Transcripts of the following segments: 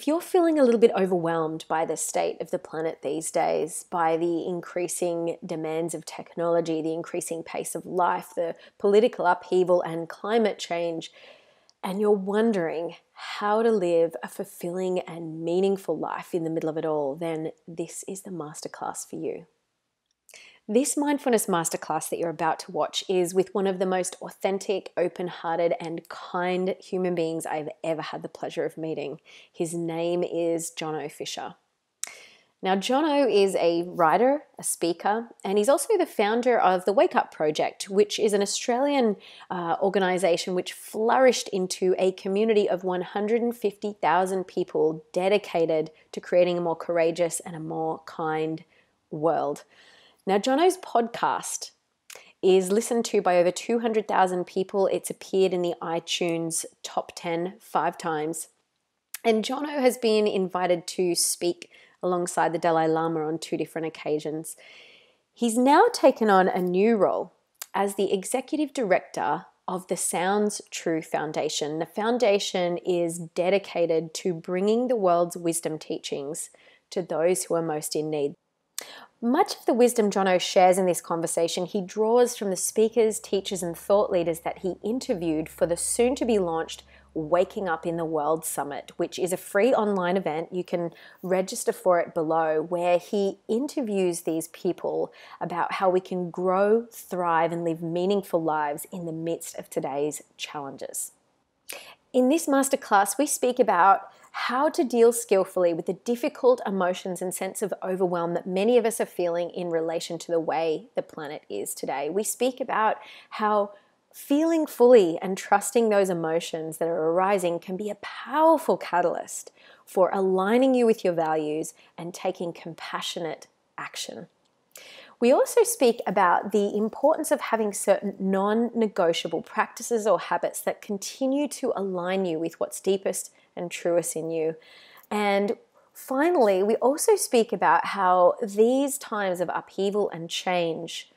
If you're feeling a little bit overwhelmed by the state of the planet these days, by the increasing demands of technology, the increasing pace of life, the political upheaval and climate change, and you're wondering how to live a fulfilling and meaningful life in the middle of it all, then this is the masterclass for you. This mindfulness masterclass that you're about to watch is with one of the most authentic, open-hearted, and kind human beings I've ever had the pleasure of meeting. His name is Jono Fisher. Now, Jono is a writer, a speaker, and he's also the founder of the Wake Up Project, which is an Australian organization which flourished into a community of 150,000 people dedicated to creating a more courageous and a more kind world. Now, Jono's podcast is listened to by over 200,000 people. It's appeared in the iTunes top 10 5 times. And Jono has been invited to speak alongside the Dalai Lama on 2 different occasions. He's now taken on a new role as the executive director of the Sounds True Foundation. The foundation is dedicated to bringing the world's wisdom teachings to those who are most in need. Much of the wisdom Jono shares in this conversation, he draws from the speakers, teachers, and thought leaders that he interviewed for the soon-to-be launched Waking Up in the World Summit, which is a free online event. You can register for it below, where he interviews these people about how we can grow, thrive, and live meaningful lives in the midst of today's challenges. In this masterclass, we speak about how to deal skillfully with the difficult emotions and sense of overwhelm that many of us are feeling in relation to the way the planet is today. We speak about how feeling fully and trusting those emotions that are arising can be a powerful catalyst for aligning you with your values and taking compassionate action. We also speak about the importance of having certain non-negotiable practices or habits that continue to align you with what's deepest and truest in you. And finally, we also speak about how these times of upheaval and change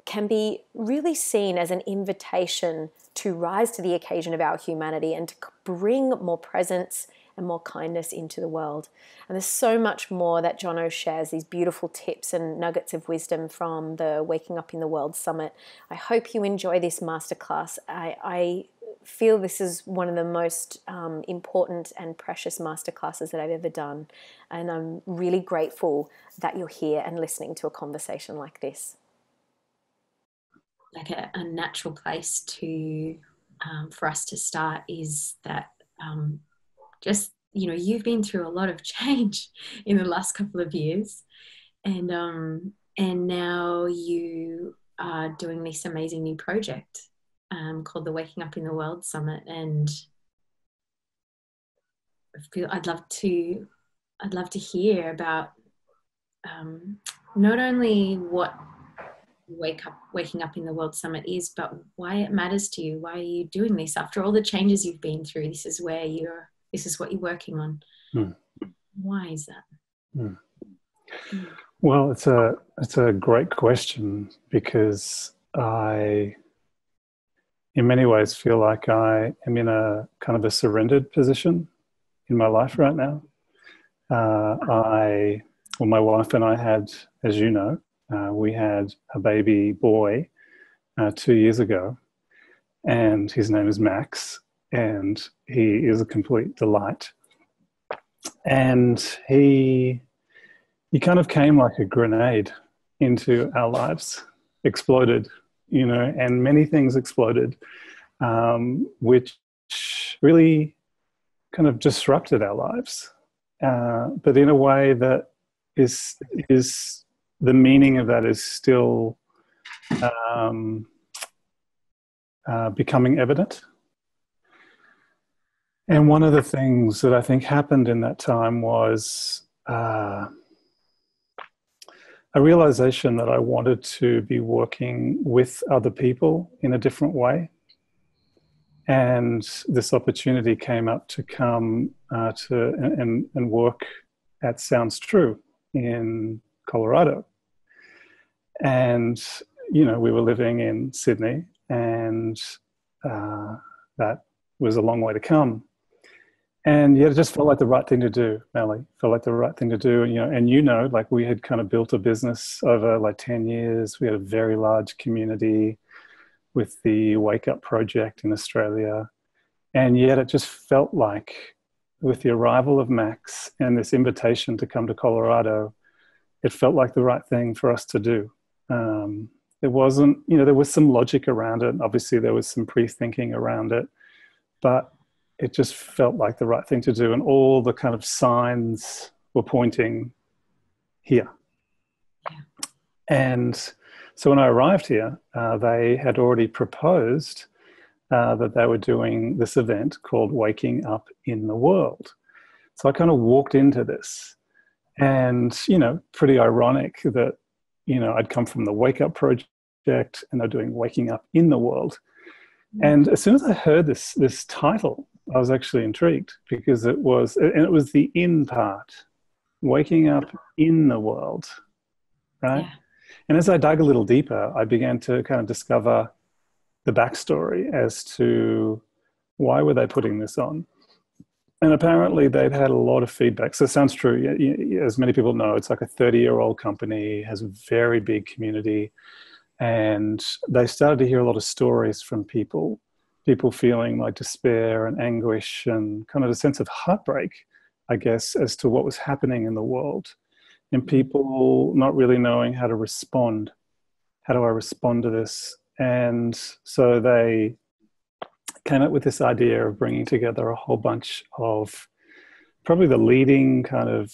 can be really seen as an invitation to rise to the occasion of our humanity and to bring more presence and more kindness into the world. And there's so much more that Jono shares, these beautiful tips and nuggets of wisdom from the Waking Up in the World Summit. I hope you enjoy this masterclass. I feel this is one of the most important and precious masterclasses that I've ever done. And I'm really grateful that you're here and listening to a conversation like this. Like a natural place to for us to start is that just, you know, you've been through a lot of change in the last couple of years, and now you are doing this amazing new project called the Waking Up in the World Summit, and I'd love to hear about not only what Waking Up in the World Summit is, but why it matters to you. Why are you doing this after all the changes you've been through? This is what you're working on. Why is that? Well, it's a great question, because I, in many ways, feel like I am in a kind of a surrendered position in my life right now. My wife and I had, as you know, we had a baby boy 2 years ago, and his name is Max, and he is a complete delight. And he kind of came like a grenade into our lives, exploded, you know, and many things exploded, which really kind of disrupted our lives, but in a way that is the meaning of that is still becoming evident. And one of the things that I think happened in that time was a realization that I wanted to be working with other people in a different way. And this opportunity came up to come and work at Sounds True in Colorado. And, you know, we were living in Sydney, and that was a long way to come. And yet it just felt like the right thing to do, Melly. Felt like the right thing to do. And like we had kind of built a business over like 10 years. We had a very large community with the Wake Up Project in Australia. And yet it just felt like with the arrival of Max and this invitation to come to Colorado, it felt like the right thing for us to do. There wasn't, there was some logic around it. Obviously, there was some pre-thinking around it, but it just felt like the right thing to do. And all the kind of signs were pointing here. Yeah. And so when I arrived here, they had already proposed that they were doing this event called Waking Up in the World. So I kind of walked into this and, pretty ironic that, I'd come from the Wake Up Project and they're doing Waking Up in the World. And as soon as I heard this title, I was actually intrigued because it was the in part, waking up in the world, right? Yeah. And as I dug a little deeper, I began to kind of discover the backstory as to why were they putting this on. And apparently they'd had a lot of feedback. So it sounds true. As many people know, it's like a 30-year-old company, has a very big community. And they started to hear a lot of stories from people feeling like despair and anguish and kind of a sense of heartbreak, I guess, as to what was happening in the world. And people not really knowing how to respond. How do I respond to this? And so they came up with this idea of bringing together a whole bunch of probably the leading kind of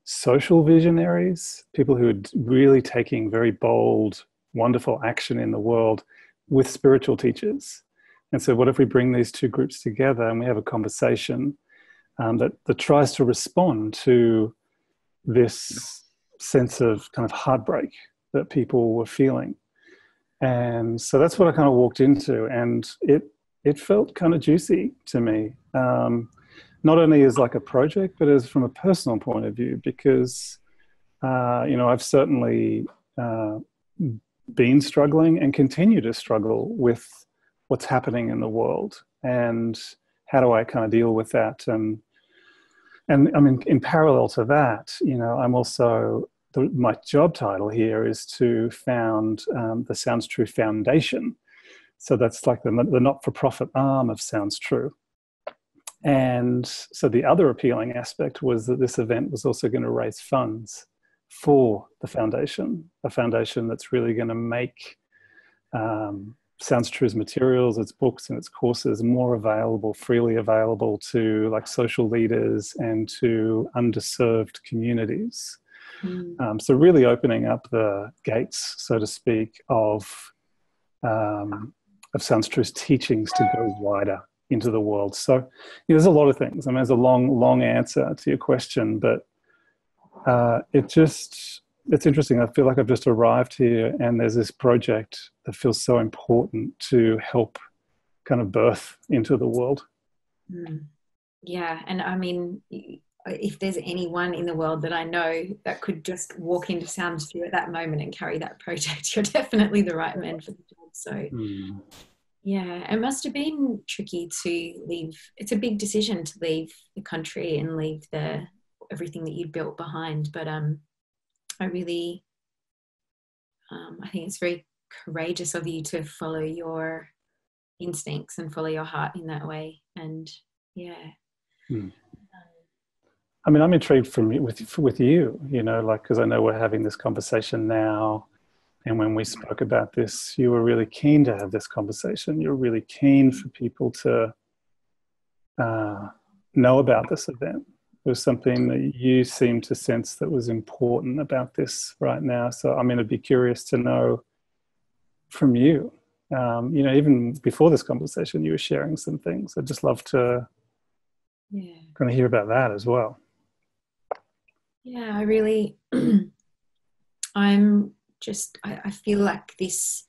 social visionaries, people who are really taking very bold, wonderful action in the world with spiritual teachers. And so what if we bring these two groups together and we have a conversation that tries to respond to this sense of kind of heartbreak that people were feeling. And so that's what I kind of walked into, and it felt kind of juicy to me. Not only as like a project, but as from a personal point of view, because I've certainly been struggling and continue to struggle with what's happening in the world, and how do I kind of deal with that. And I mean, in parallel to that, I'm also my job title here is to found the Sounds True Foundation. So that's like the not-for-profit arm of Sounds True. And so the other appealing aspect was that this event was also going to raise funds for the foundation, a foundation that's really going to make Sounds True's materials, its books and its courses more available, freely available to like social leaders and to underserved communities. So really opening up the gates, so to speak, of Sounds True's teachings to go wider into the world. So there's a lot of things. I mean, there's a long answer to your question, but it's interesting. I feel like I've just arrived here and there's this project that feels so important to help kind of birth into the world. Yeah. And I mean, if there's anyone in the world that I know that could just walk into Sounds True at that moment and carry that project, you're definitely the right man for the job. So yeah, it must have been tricky to leave. It's a big decision to leave the country and leave everything that you'd built behind. But I really, I think it's very courageous of you to follow your instincts and follow your heart in that way. And yeah. I mean, I'm intrigued with you, like, because I know we're having this conversation now. And when we spoke about this, you were really keen to have this conversation. You're really keen for people to know about this event. There was something that you seemed to sense that was important about this right now. So, I mean, I'd be curious to know from you. Even before this conversation, you were sharing some things. I'd just love to kind of hear about that as well. Yeah, I really, I feel like this,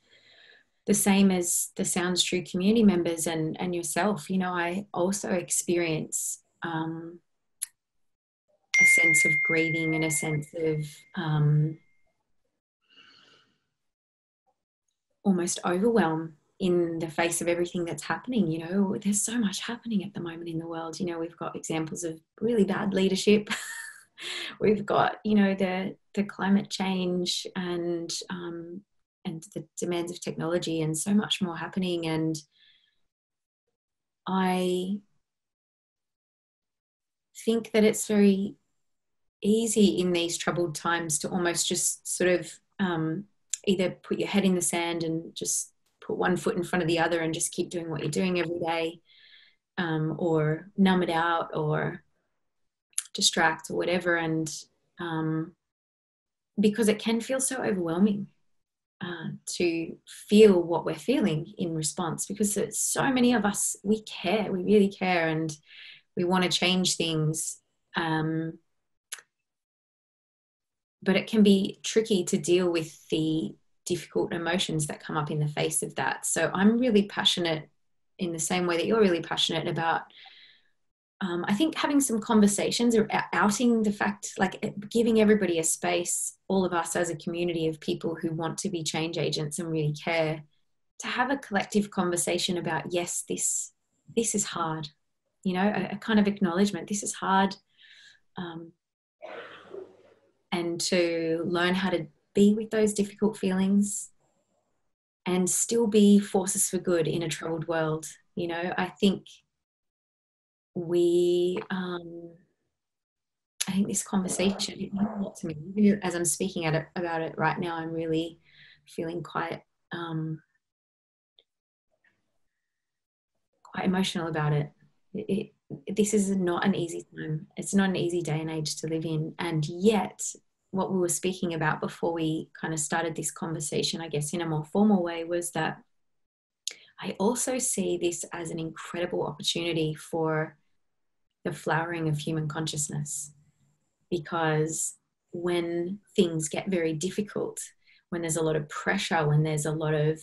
the same as the Sounds True community members and yourself, I also experience a sense of grieving and a sense of almost overwhelm in the face of everything that's happening. You know, there's so much happening at the moment in the world. You know, we've got examples of really bad leadership. We've got, you know, the climate change and the demands of technology and so much more happening. And I think that it's very easy in these troubled times to almost just sort of either put your head in the sand and just put one foot in front of the other and just keep doing what you're doing every day, or numb it out or distract or whatever. And because it can feel so overwhelming to feel what we're feeling in response, because it's so many of us, we really care, and we want to change things. But it can be tricky to deal with the difficult emotions that come up in the face of that. So I'm really passionate in the same way that you're really passionate about, I think, having some conversations or outing the fact, like giving everybody a space, all of us as a community of people who want to be change agents and really care, to have a collective conversation about, yes, this is hard, you know, a kind of acknowledgement, this is hard. And to learn how to be with those difficult feelings and still be forces for good in a troubled world. You know, I think I think this conversation, it means a lot to me. As I'm speaking about it right now, I'm really feeling quite emotional about it. This is not an easy time. It's not an easy day and age to live in. And yet, what we were speaking about before we kind of started this conversation, I guess in a more formal way, was that I also see this as an incredible opportunity for the flowering of human consciousness. Because when things get very difficult, when there's a lot of pressure, when there's a lot of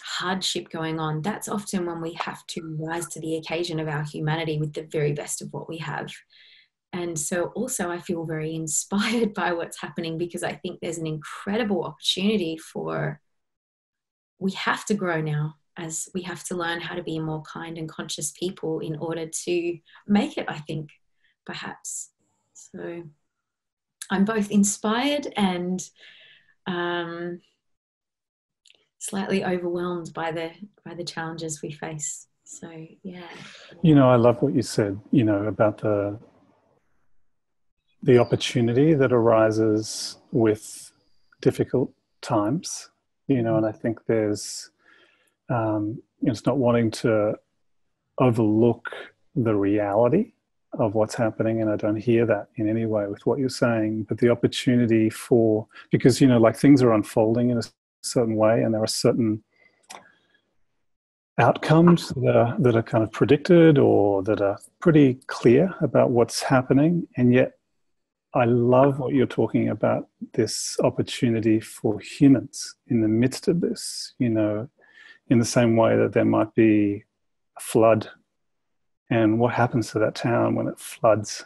hardship going on, that's often when we have to rise to the occasion of our humanity with the very best of what we have. And so also I feel very inspired by what's happening, because I think there's an incredible opportunity for, we have to grow now, as we have to learn how to be more kind and conscious people in order to make it, I think, perhaps. So I'm both inspired and slightly overwhelmed by the challenges we face. So yeah. You know, I love what you said, you know, about the opportunity that arises with difficult times, you know, and I think there's, it's not wanting to overlook the reality of what's happening, and I don't hear that in any way with what you're saying, but the opportunity for, because, you know, like things are unfolding in a certain way, and there are certain outcomes that are kind of predicted or that are pretty clear about what's happening, and yet I love what you're talking about, this opportunity for humans in the midst of this, you know, in the same way that there might be a flood, and what happens to that town when it floods?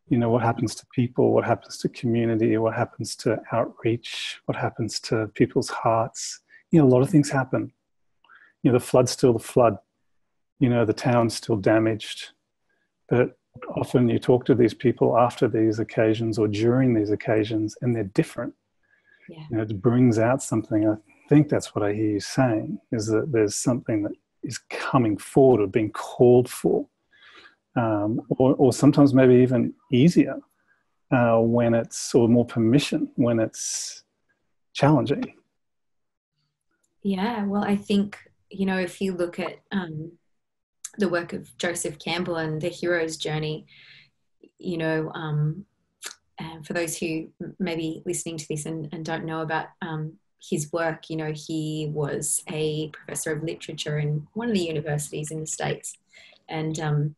You know, what happens to people? What happens to community? What happens to outreach? What happens to people's hearts? You know, a lot of things happen. You know, the flood's still the flood. You know, the town's still damaged. But often you talk to these people after these occasions or during these occasions, and they're different. Yeah. You know, it brings out something. I think that's what I hear you saying, is that there's something that is coming forward or being called for, or sometimes maybe even easier when it's, or more permission when it's challenging. Yeah, well, I think, you know, if you look at the work of Joseph Campbell and the hero's journey, you know, and for those who may be listening to this and don't know about his work, you know, he was a professor of literature in one of the universities in the States, and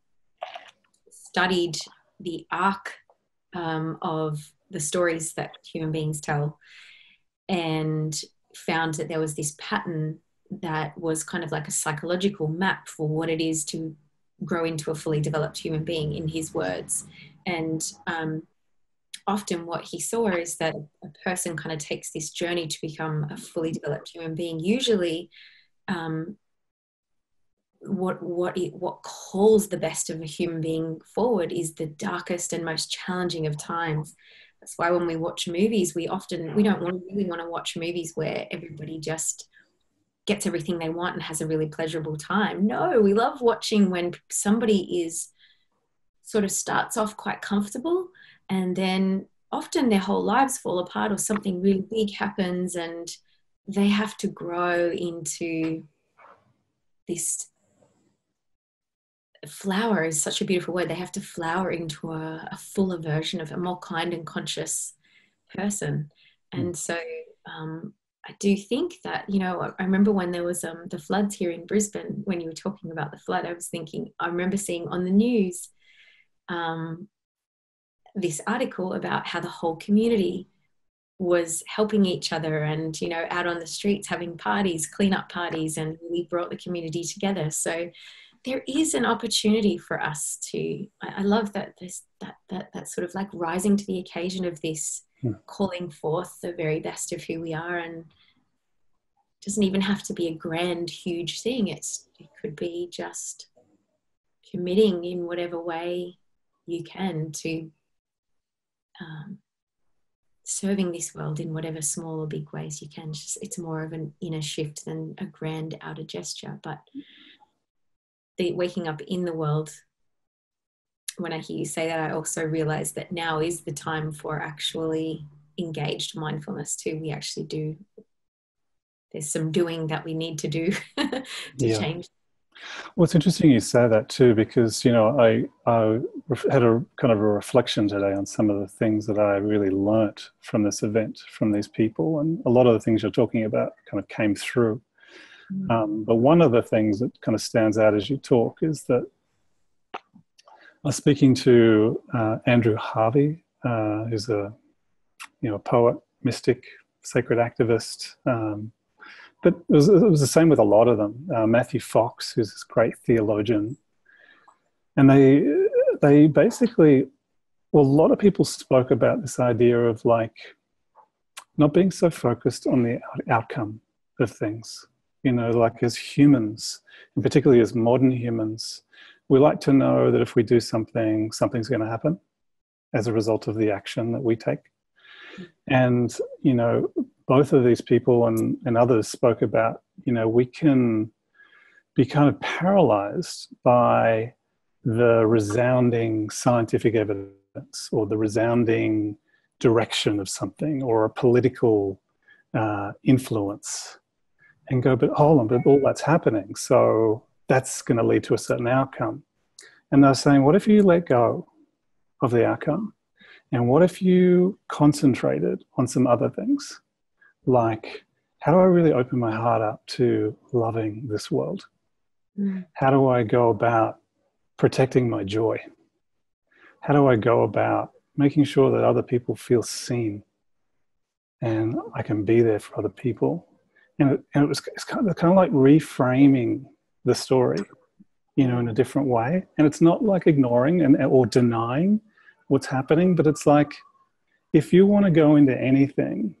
studied the arc of the stories that human beings tell, and found that there was this pattern that was kind of like a psychological map for what it is to grow into a fully developed human being, in his words. And often what he saw is that a person kind of takes this journey to become a fully developed human being. Usually, what calls the best of a human being forward is the darkest and most challenging of times. That's why when we watch movies, we don't really want to watch movies where everybody just gets everything they want and has a really pleasurable time. No, we love watching when somebody sort of starts off quite comfortable, and then often their whole lives fall apart or something really big happens and they have to grow into this. Flower is such a beautiful word. They have to flower into a fuller version of a more kind and conscious person. And so I do think that, I remember when there was the floods here in Brisbane, when you were talking about the flood, I remember seeing on the news this article about how the whole community was helping each other and, out on the streets having parties, cleanup parties, and really brought the community together. So there is an opportunity for us to, I love that that sort of like rising to the occasion of this, calling forth the very best of who we are. And it doesn't even have to be a grand, huge thing. It could be just committing in whatever way you can to serving this world in whatever small or big ways you can. It's more of an inner shift than a grand outer gesture. But the waking up in the world, when I hear you say that, I also realize that now is the time for actually engaged mindfulness too. We actually do, there's some doing that we need to do to change. Well, it's interesting you say that too, because, I had a kind of a reflection today on some of the things that I really learnt from this event, from these people. And a lot of the things you're talking about kind of came through. But one of the things that kind of stands out as you talk is that I was speaking to Andrew Harvey, who's a poet, mystic, sacred activist. But it was the same with a lot of them. Matthew Fox, who's this great theologian. And they basically, a lot of people spoke about this idea of like not being so focused on the outcome of things. Like as humans, and particularly as modern humans, we like to know that if we do something, something's going to happen as a result of the action that we take. And, both of these people and others spoke about, we can be kind of paralyzed by the resounding scientific evidence or the resounding direction of something or a political influence, and go, but hold on, but all that's happening, so that's going to lead to a certain outcome. And they're saying, what if you let go of the outcome? And what if you concentrated on some other things? Like, how do I really open my heart up to loving this world? How do I go about protecting my joy? How do I go about making sure that other people feel seen and I can be there for other people? And it's kind of like reframing the story, in a different way. And it's not like ignoring or denying what's happening, but it's like, if you want to go into anything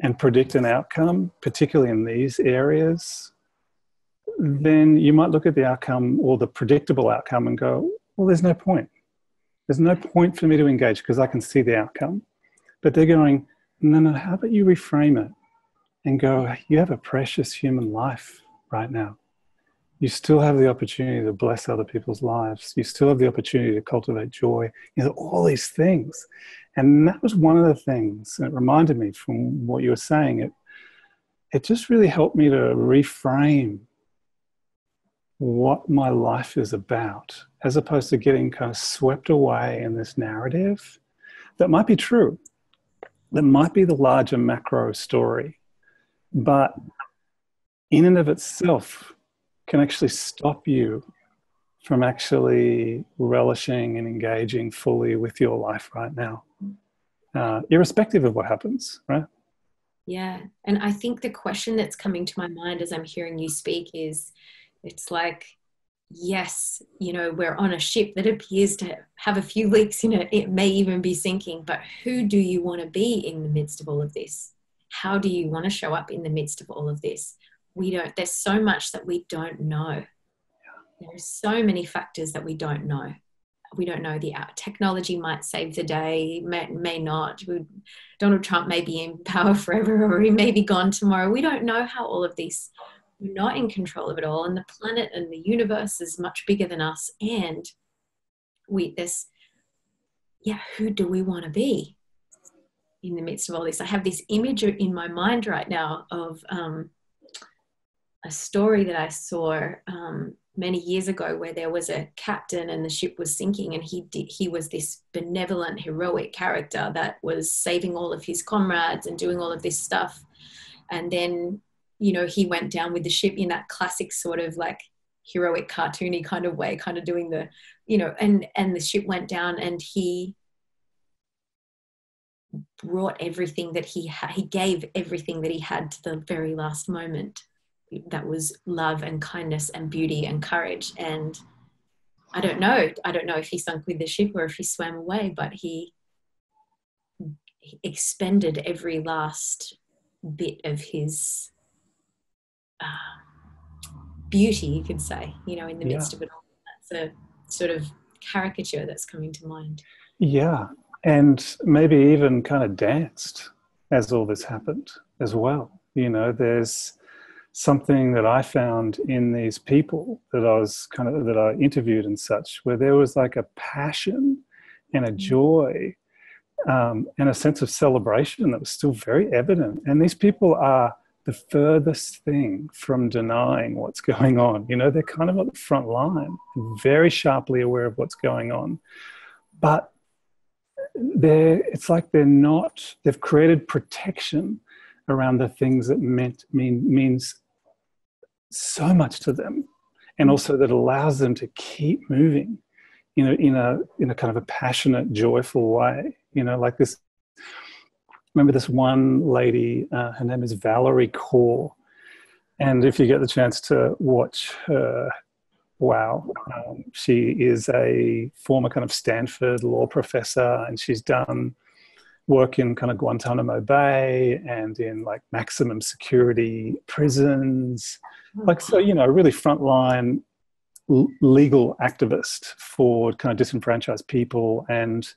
and predict an outcome, particularly in these areas, then you might look at the outcome or the predictable outcome and go, well, there's no point. There's no point for me to engage because I can see the outcome. But they're going, no, how about you reframe it and go, you have a precious human life right now. You still have the opportunity to bless other people's lives. You still have the opportunity to cultivate joy. All these things. And that was one of the things, and it reminded me from what you were saying, it just really helped me to reframe what my life is about, as opposed to getting kind of swept away in this narrative that might be true, that might be the larger macro story, but in and of itself can actually stop you from actually relishing and engaging fully with your life right now, irrespective of what happens, right? Yeah. And I think the question that's coming to my mind as I'm hearing you speak is, it's like, yes, you know, we're on a ship that appears to have a few leaks in it. It may even be sinking, but who do you want to be in the midst of all of this? How do you want to show up in the midst of all of this? There's so much that we don't know. There's so many factors that we don't know. We don't know. The technology might save the day, may not. Donald Trump may be in power forever, or he may be gone tomorrow. We don't know how all of these, we're not in control of it all. And the planet and the universe is much bigger than us. And who do we want to be in the midst of all this? I have this image in my mind right now of a story that I saw many years ago, where there was a captain and the ship was sinking, and he was this benevolent, heroic character that was saving all of his comrades and doing all of this stuff. And then, you know, he went down with the ship in that classic sort of like heroic, cartoony kind of way, kind of doing the, you know, and the ship went down, and he brought everything that he had. He gave everything that he had to the very last moment. That was love and kindness and beauty and courage. And I don't know if he sunk with the ship or if he swam away, but he expended every last bit of his beauty, you could say, you know, in the midst of it all. That's a sort of caricature that's coming to mind. Yeah, and maybe even kind of danced as all this happened as well. You know, there's something that I found in these people that I interviewed and such, where there was like a passion and a joy and a sense of celebration that was still very evident. And these people are the furthest thing from denying what's going on. You know, they're kind of at the front line, very sharply aware of what's going on. But it's like they've created protection around the things that means so much to them, and also that allows them to keep moving, you know, in a kind of a passionate, joyful way. You know, like this. Remember this one lady, her name is Valerie Kaur, and if you get the chance to watch her, wow, she is a former kind of Stanford law professor, and she's done work in kind of Guantanamo Bay and in like maximum security prisons, like, so, you know, really frontline legal activist for kind of disenfranchised people. And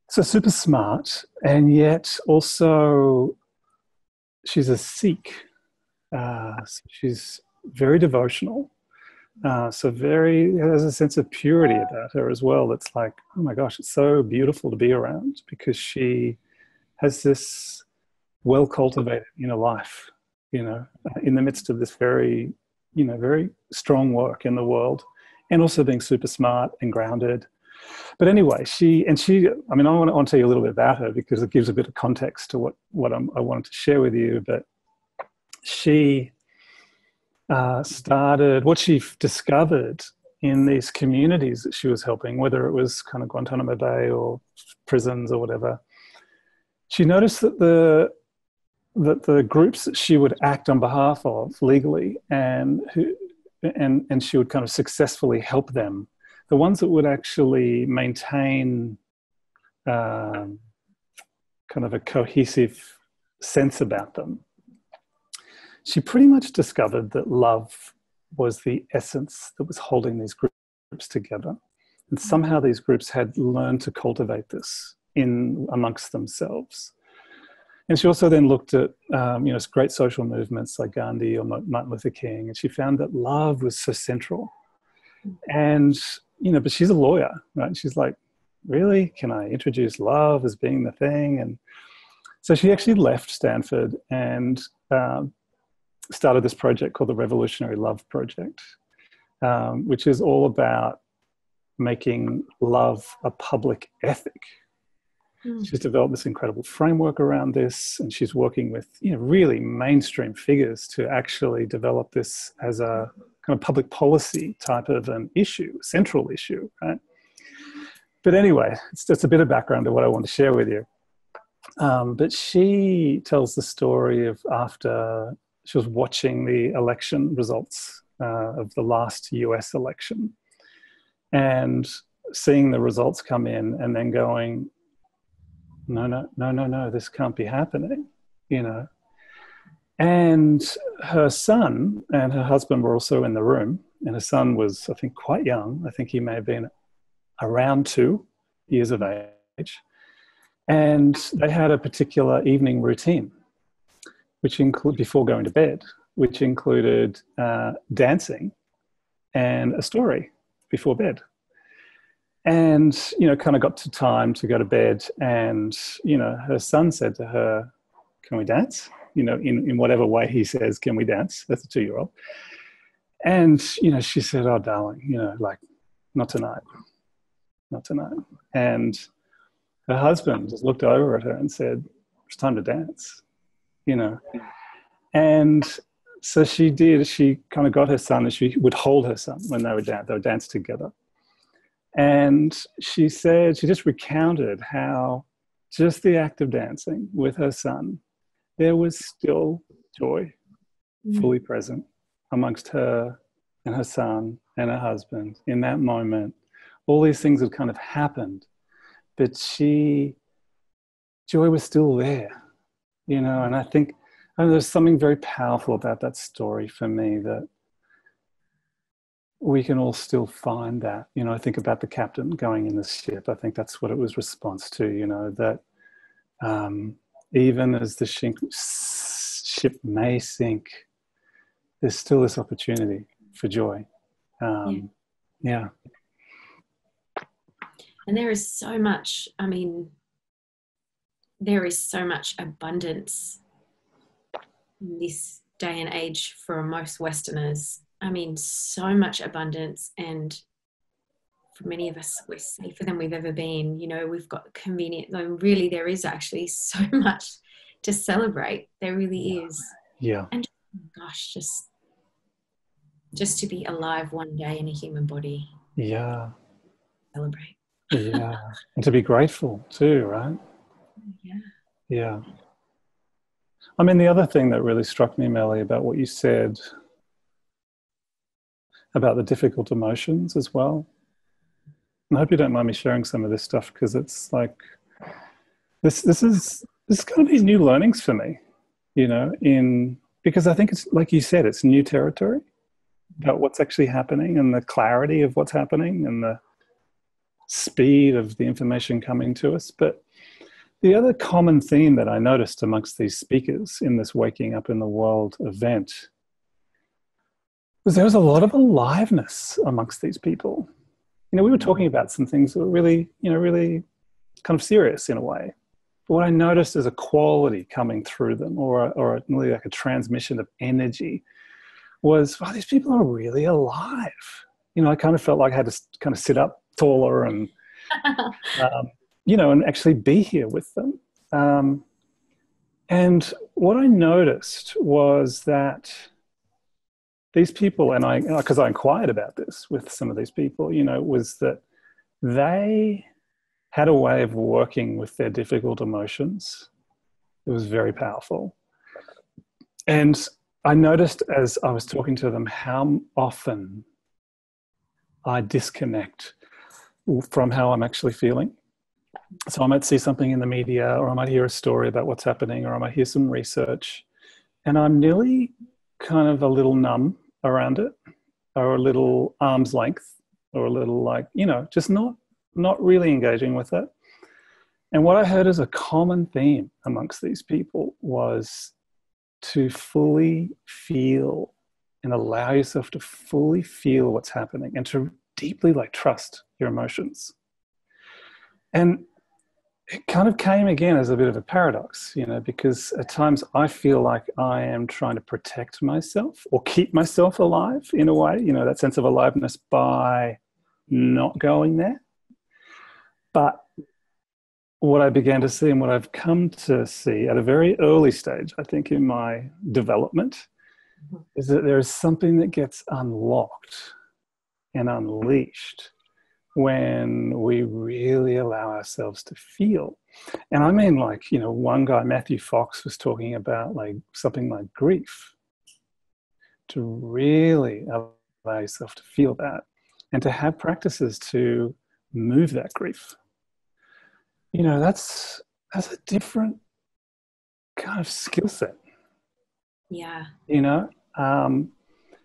so super smart, and yet also she's a Sikh. She's very devotional. So there's a sense of purity about her as well. That's like, oh my gosh, it's so beautiful to be around, because she has this well-cultivated inner life, you know, in the midst of this very, you know, very strong work in the world, and also being super smart and grounded. But anyway, I mean, I want to tell you a little bit about her, because it gives a bit of context to what I wanted to share with you. But she started what she discovered in these communities that she was helping, whether it was kind of Guantanamo Bay or prisons or whatever. She noticed that the groups that she would act on behalf of legally, and she would kind of successfully help them, the ones that would actually maintain kind of a cohesive sense about them, she pretty much discovered that love was the essence that was holding these groups together. And somehow these groups had learned to cultivate this amongst themselves. And she also then looked at, you know, great social movements like Gandhi or Martin Luther King, and she found that love was so central. And, you know, but she's a lawyer, right? And she's like, really? Can I introduce love as being the thing? And so she actually left Stanford and started this project called the Revolutionary Love Project, which is all about making love a public ethic. She's developed this incredible framework around this, and she's working with, you know, really mainstream figures to actually develop this as a kind of public policy type of an issue, central issue, right? But anyway, it's just a bit of background to what I want to share with you. But she tells the story of after she was watching the election results of the last US election, and seeing the results come in and then going, no, this can't be happening, you know. And her son and her husband were also in the room, and her son was, I think, quite young. I think he may have been around 2 years of age. And they had a particular evening routine, which included, before going to bed, which included dancing and a story before bed. And, you know, kind of got to time to go to bed, and, you know, her son said to her, "Can we dance?" You know, in whatever way he says, "Can we dance?" That's a 2-year-old. And, you know, she said, "Oh, darling, you know, like, not tonight, not tonight." And her husband just looked over at her and said, "It's time to dance," you know. And so she did. She kind of got her son, and she would hold her son when they would dance. They would dance together. And she said, she just recounted how just the act of dancing with her son, there was still joy fully present amongst her and her son and her husband in that moment. All these things had kind of happened, but joy was still there, you know. And I think there's something very powerful about that story for me, that we can all still find that. You know, I think about the captain going in the ship. I think that's what it was response to, you know, that even as the ship may sink, there's still this opportunity for joy. Yeah. And there is so much, I mean, there is so much abundance in this day and age for most Westerners. I mean, so much abundance, and for many of us, we're safer than we've ever been. You know, we've got convenient, though really there is actually so much to celebrate. There really is. Yeah. And gosh, just to be alive one day in a human body. Yeah. Celebrate. Yeah. And to be grateful too, right? Yeah. Yeah. I mean, the other thing that really struck me, Melly, about what you said about the difficult emotions as well. And I hope you don't mind me sharing some of this stuff, because it's like, this is going to be new learnings for me, you know, because I think it's, like you said, it's new territory about what's actually happening, and the clarity of what's happening, and the speed of the information coming to us. But the other common theme that I noticed amongst these speakers in this Waking Up in the World event was there was a lot of aliveness amongst these people. You know, we were talking about some things that were really, you know, really kind of serious in a way. But what I noticed is a quality coming through them, or really like a transmission of energy, was, wow, these people are really alive. You know, I kind of felt like I had to kind of sit up taller and, you know, and actually be here with them. And what I noticed was that these people, and because I inquired about this with some of these people, you know, was that they had a way of working with their difficult emotions. It was very powerful. And I noticed as I was talking to them how often I disconnect from how I'm actually feeling. So I might see something in the media, or I might hear a story about what's happening, or I might hear some research, and I'm nearly kind of a little numb around it, or a little arm's length, or a little, like, you know, just not really engaging with it. And what I heard as a common theme amongst these people was to fully feel and allow yourself to fully feel what's happening, and to deeply, like, trust your emotions. And it kind of came again as a bit of a paradox, you know, because at times I feel like I am trying to protect myself or keep myself alive in a way, you know, that sense of aliveness, by not going there. But what I began to see, and what I've come to see at a very early stage, I think, in my development, is that there is something that gets unlocked and unleashed when we really allow ourselves to feel. And I mean, like, you know, one guy, Matthew Fox, was talking about like something like grief. to really allow yourself to feel that, and to have practices to move that grief. You know, that's a different kind of skill set. Yeah. You know, and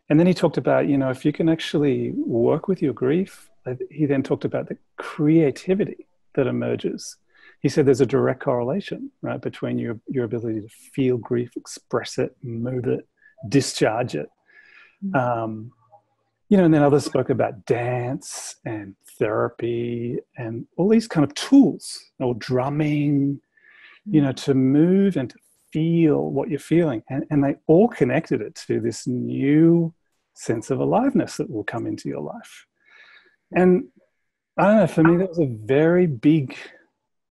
then he talked about, you know, if you can actually work with your grief, he then talked about the creativity that emerges. He said there's a direct correlation, right, between your ability to feel grief, express it, move it, discharge it. You know, and then others spoke about dance and therapy and all these kind of tools, or drumming, you know, to move and to feel what you're feeling. And they all connected it to this new sense of aliveness that will come into your life. And I don't know, for me, that was a very big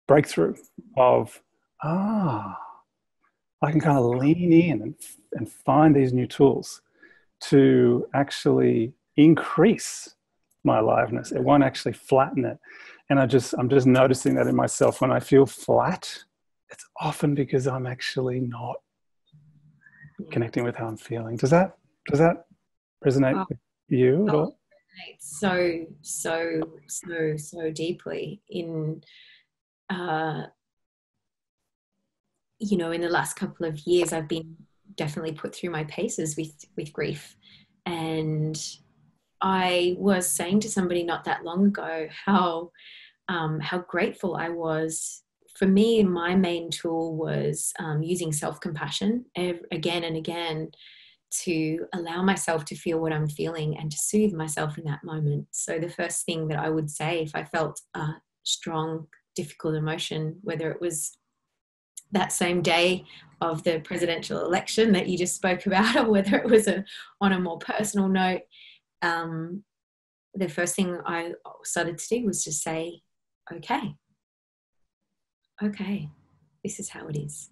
breakthrough of, I can kind of lean in and find these new tools to actually increase my aliveness. It won't actually flatten it. And I'm just noticing that in myself. When I feel flat, it's often because I'm actually not connecting with how I'm feeling. Does that resonate with you at all? So deeply in, you know, in the last couple of years, I've been definitely put through my paces with grief. And I was saying to somebody not that long ago how grateful I was. For me, my main tool was using self-compassion again and again to allow myself to feel what I'm feeling and to soothe myself in that moment. So the first thing that I would say if I felt a strong, difficult emotion, whether it was that same day of the presidential election that you just spoke about, or whether it was on a more personal note, the first thing I started to do was just say, okay, this is how it is.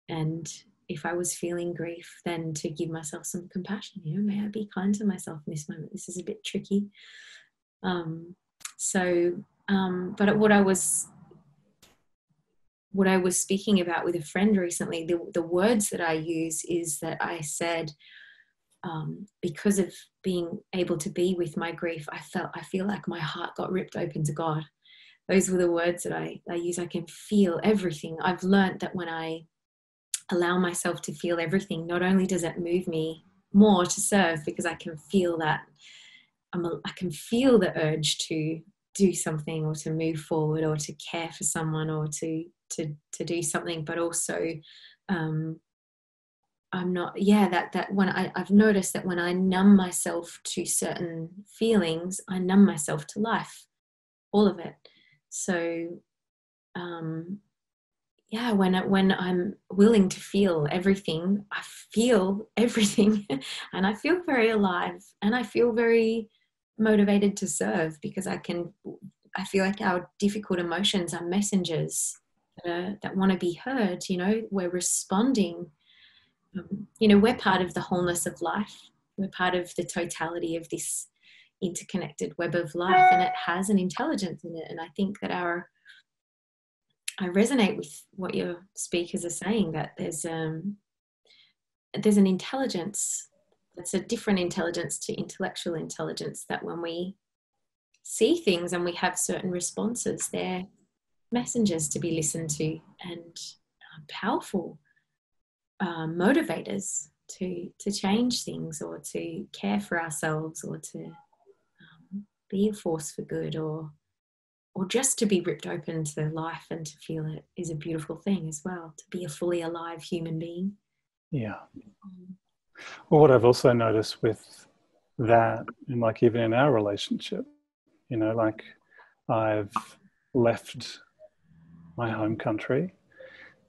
And if I was feeling grief, then to give myself some compassion, you know, may I be kind to myself in this moment. This is a bit tricky. But what I was speaking about with a friend recently, the words that I use is that I said, because of being able to be with my grief, I feel like my heart got ripped open to God. Those were the words that I use. I can feel everything. I've learned that when I allow myself to feel everything, not only does it move me more to serve, because I can feel that I can feel the urge to do something or to move forward or to care for someone or to do something, but also I'm not, that when I've noticed that when I numb myself to certain feelings, I numb myself to life, all of it. So when I'm willing to feel everything, I feel everything and I feel very alive and I feel very motivated to serve, because I feel like our difficult emotions are messengers that want to be heard. You know, we're responding. You know, we're part of the wholeness of life. We're part of the totality of this interconnected web of life, and it has an intelligence in it. And I think that I resonate with what your speakers are saying, that there's an intelligence that's a different intelligence to intellectual intelligence, that when we see things and we have certain responses, they're messengers to be listened to and powerful motivators to change things or to care for ourselves or to be a force for good, or just to be ripped open to life and to feel it is a beautiful thing as well, to be a fully alive human being. Yeah. Well, what I've also noticed with that, and like even in our relationship, you know, like I've left my home country,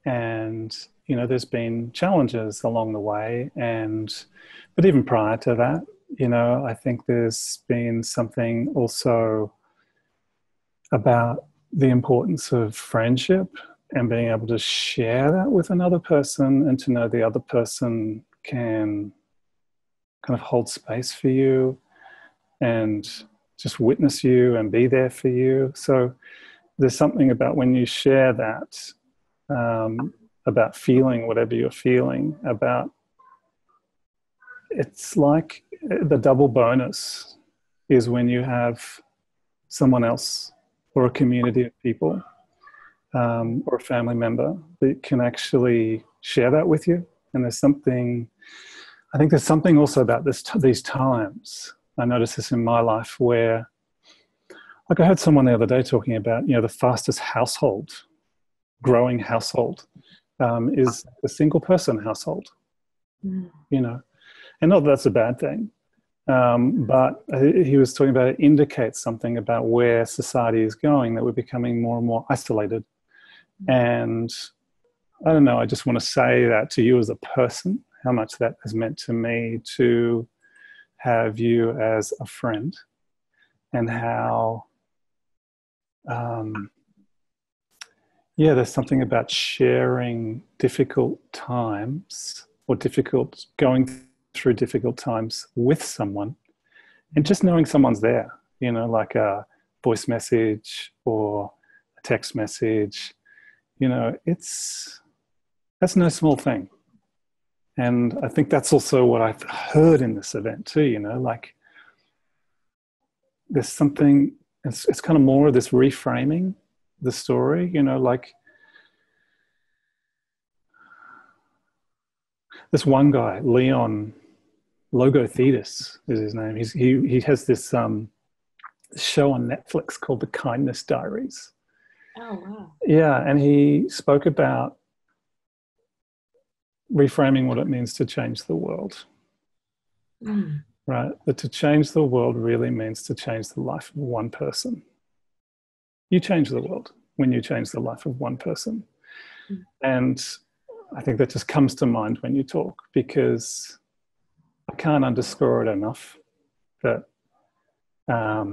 and you know, there's been challenges along the way, but even prior to that, you know, I think there's been something also about the importance of friendship and being able to share that with another person, and to know the other person can kind of hold space for you and just witness you and be there for you. So there's something about when you share that, about feeling whatever you're feeling, about it's like the double bonus is when you have someone else or a community of people, or a family member that can actually share that with you. And I think there's something also about these times. I noticed this in my life where, like I heard someone the other day talking about, the fastest growing household is a single person household, and not that that's a bad thing. But he was talking about it indicates something about where society is going, that we're becoming more and more isolated. And I don't know, I just want to say that to you as a person, how much that has meant to me to have you as a friend, and how, there's something about sharing difficult times or going through difficult times with someone, and just knowing someone's there, like a voice message or a text message, that's no small thing. And I think that's also what I've heard in this event too, like there's something, it's kind of more of this reframing the story, like this one guy, Leon Logothetis is his name. He has this show on Netflix called The Kindness Diaries. Oh, wow. Yeah, and he spoke about reframing what it means to change the world. Right? That to change the world really means to change the life of one person. You change the world when you change the life of one person. And I think that just comes to mind when you talk, because I can't underscore it enough that, I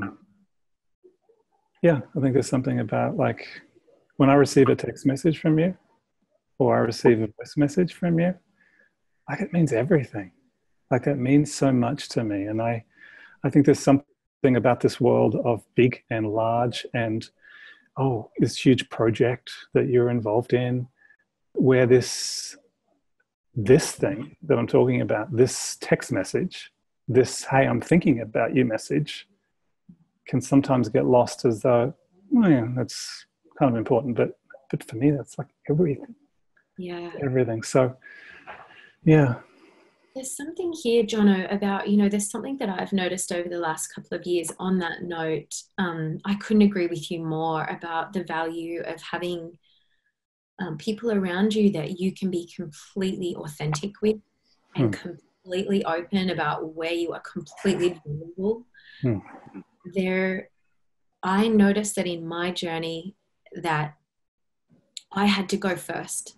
think there's something about, like, when I receive a text message from you, or I receive a voice message from you, like, it means everything. Like, it means so much to me. And I think there's something about this world of big and large and, this huge project that you're involved in, where this thing that I'm talking about, this text message, this, hey, I'm thinking about you message, can sometimes get lost as though, that's kind of important. But for me, that's like everything. Yeah. Everything. So, yeah. There's something here, Jono, about, there's something that I've noticed over the last couple of years on that note. I couldn't agree with you more about the value of having people around you that you can be completely authentic with and completely open about where you are completely vulnerable. I noticed that in my journey that I had to go first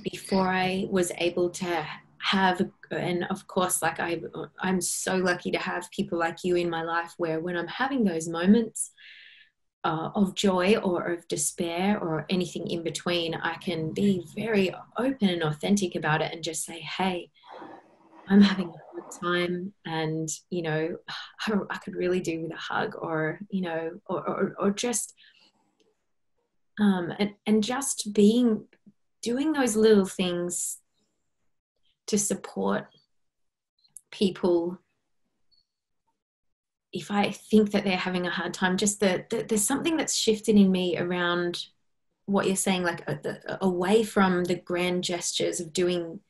before I was able to have, and of course, like I'm so lucky to have people like you in my life, where when I'm having those moments of joy or of despair or anything in between, I can be very open and authentic about it and just say, hey, I'm having a hard time, and I could really do with a hug, or or just and just doing those little things to support people if I think that they're having a hard time. Just there's something that's shifted in me around what you're saying, like away from the grand gestures of doing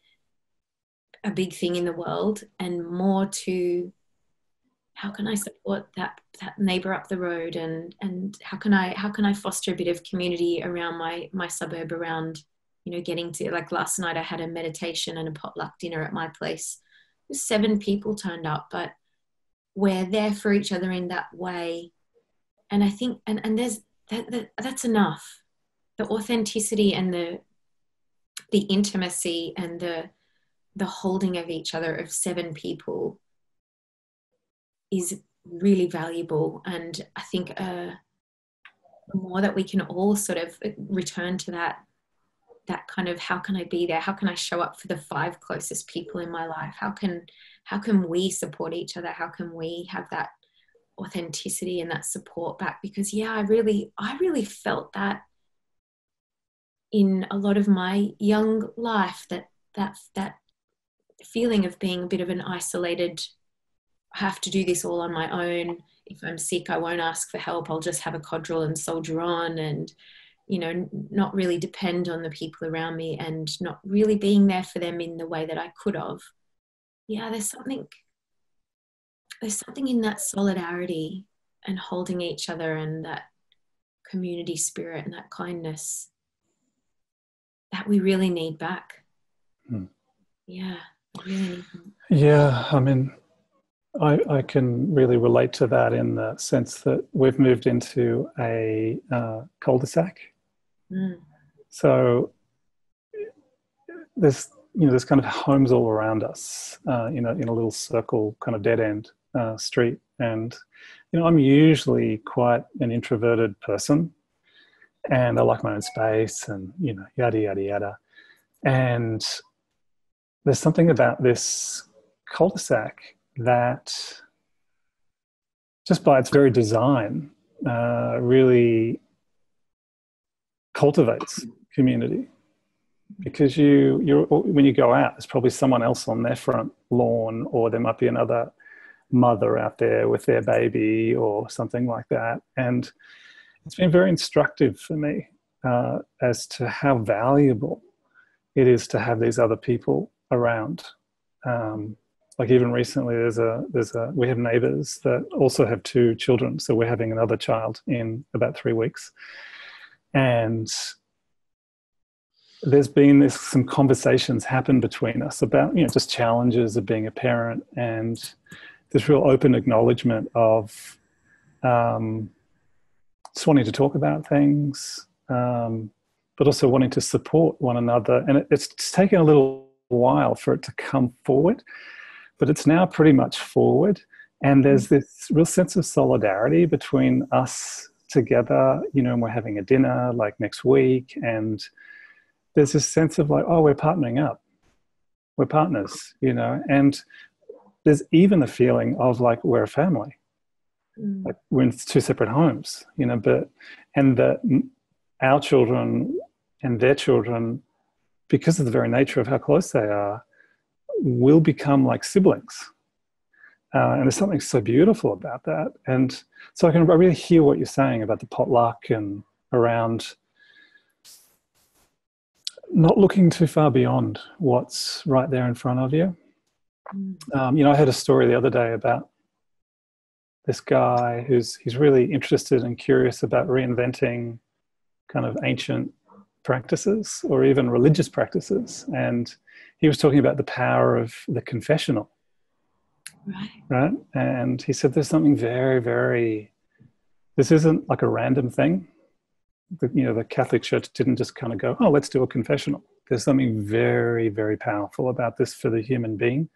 a big thing in the world, and more to how can I support that neighbor up the road, and how can I foster a bit of community around my suburb, around getting to, like, last night I had a meditation and a potluck dinner at my place. 7 people turned up, but we're there for each other in that way. And I think and there's that's enough. The authenticity and the intimacy and the holding of each other of 7 people is really valuable. And I think the more that we can all sort of return to that kind of, how can I be there? How can I show up for the 5 closest people in my life? How can we support each other? How can we have that authenticity and that support back? Because I really felt that in a lot of my young life, that feeling of being a bit of an isolated, I have to do this all on my own. If I'm sick, I won't ask for help. I'll just have a Codral and soldier on, and, you know, not really depend on the people around me, and not really being there for them in the way that I could have. Yeah, there's something in that solidarity and holding each other, and that community spirit and that kindness that we really need back. Yeah, we really need them. Yeah, I mean, I can really relate to that in the sense that we've moved into a cul-de-sac. So there's kind of homes all around us, in a little circle, kind of dead end street. And I'm usually quite an introverted person, and I like my own space, and yada yada yada. And there's something about this cul-de-sac that, just by its very design, really cultivates community. Because when you go out, there's probably someone else on their front lawn, or there might be another mother out there with their baby or something like that. And it's been very instructive for me as to how valuable it is to have these other people around. Like even recently, we have neighbours that also have 2 children, so we're having another child in about 3 weeks, and there's been some conversations happen between us about just challenges of being a parent, and this real open acknowledgement of just wanting to talk about things, but also wanting to support one another. And it's taken a little while for it to come forward, but it's now pretty much forward. And there's this real sense of solidarity between us together, and we're having a dinner like next week, and there's this sense of like, oh, we're partnering up, we're partners, and there's even the feeling of like we're a family, like we're in 2 separate homes, but our children and their children, because of the very nature of how close they are, will become like siblings. And there's something so beautiful about that. And so I really hear what you're saying about the potluck and around not looking too far beyond what's right there in front of you. I heard a story the other day about this guy he's really interested and curious about reinventing kind of ancient practices or even religious practices. And he was talking about the power of the confessional. Right? And he said there's something very, very, this isn't like a random thing. The Catholic Church didn't just kind of go, oh, let's do a confessional. There's something very, very powerful about this for the human being.